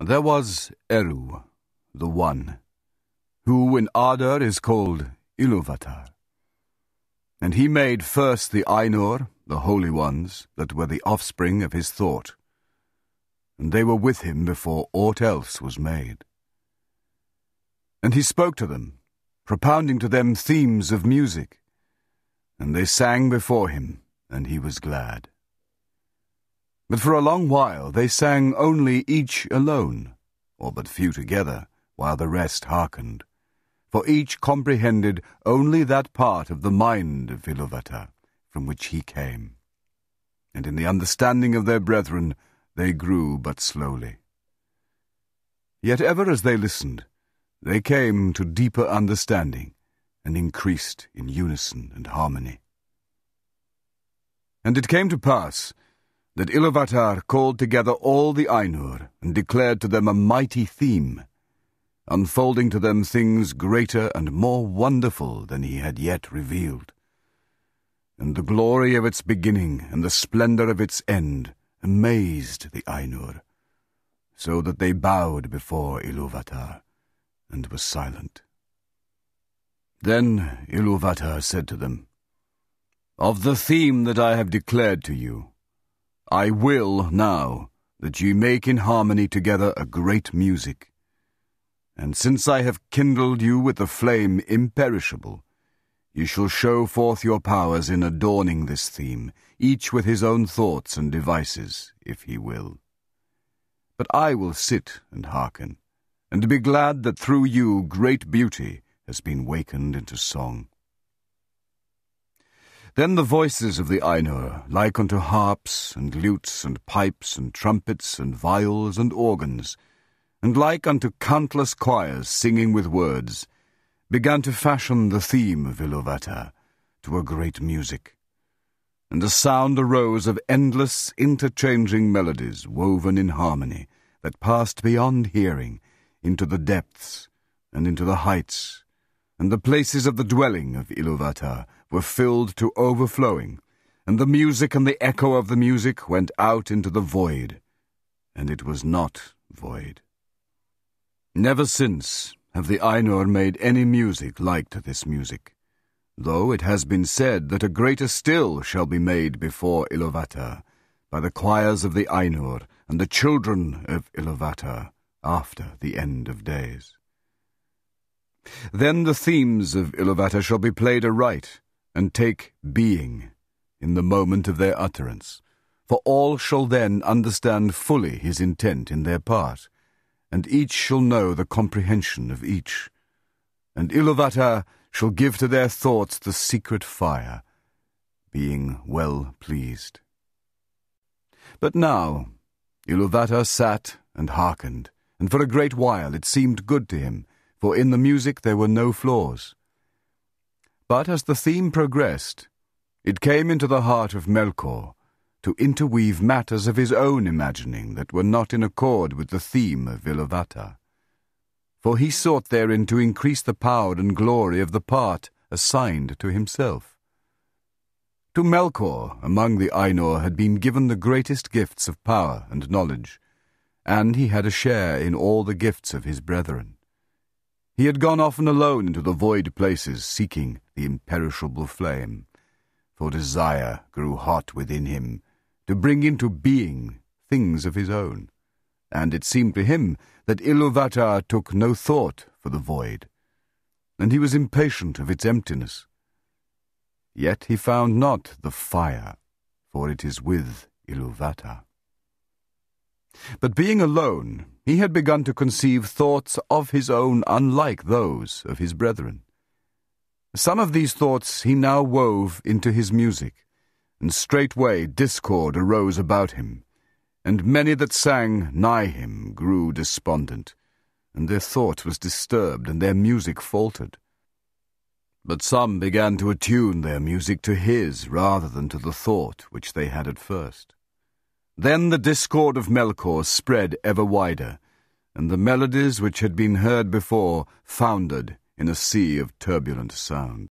There was Eru, the One, who in Ardor is called Iluvatar. And he made first the Ainur, the holy ones, that were the offspring of his thought, and they were with him before aught else was made. And he spoke to them, propounding to them themes of music, and they sang before him, and he was glad. But for a long while they sang only each alone, or but few together, while the rest hearkened, for each comprehended only that part of the mind of Iluvatar from which he came, and in the understanding of their brethren they grew but slowly. Yet ever as they listened, they came to deeper understanding, and increased in unison and harmony. And it came to pass that Iluvatar called together all the Ainur, and declared to them a mighty theme, unfolding to them things greater and more wonderful than he had yet revealed. And the glory of its beginning and the splendor of its end amazed the Ainur, so that they bowed before Iluvatar and were silent. Then Iluvatar said to them, "Of the theme that I have declared to you, I will now that ye make in harmony together a great music. And since I have kindled you with a flame imperishable, ye shall show forth your powers in adorning this theme, each with his own thoughts and devices, if he will. But I will sit and hearken, and be glad that through you great beauty has been wakened into song." Then the voices of the Ainur, like unto harps, and lutes, and pipes, and trumpets, and viols, and organs, and like unto countless choirs singing with words, began to fashion the theme of Iluvatar to a great music. And a sound arose of endless interchanging melodies woven in harmony, that passed beyond hearing, into the depths, and into the heights, and the places of the dwelling of Iluvatar were filled to overflowing, and the music and the echo of the music went out into the void, and it was not void. Never since have the Ainur made any music like to this music, though it has been said that a greater still shall be made before Iluvatar by the choirs of the Ainur and the children of Iluvatar after the end of days. Then the themes of Iluvatar shall be played aright, and take being in the moment of their utterance, for all shall then understand fully his intent in their part, and each shall know the comprehension of each, and Iluvatar shall give to their thoughts the secret fire, being well pleased. But now Iluvatar sat and hearkened, and for a great while it seemed good to him, for in the music there were no flaws. But as the theme progressed, it came into the heart of Melkor to interweave matters of his own imagining that were not in accord with the theme of Iluvatar. For he sought therein to increase the power and glory of the part assigned to himself. To Melkor, among the Ainur, had been given the greatest gifts of power and knowledge, and he had a share in all the gifts of his brethren. He had gone often alone into the void places, seeking the imperishable flame, for desire grew hot within him to bring into being things of his own, and it seemed to him that Iluvatar took no thought for the void, and he was impatient of its emptiness. Yet he found not the fire, for it is with Iluvatar. But being alone, he had begun to conceive thoughts of his own unlike those of his brethren. Some of these thoughts he now wove into his music, and straightway discord arose about him, and many that sang nigh him grew despondent, and their thought was disturbed, and their music faltered. But some began to attune their music to his rather than to the thought which they had at first. Then the discord of Melkor spread ever wider, and the melodies which had been heard before foundered in a sea of turbulent sound.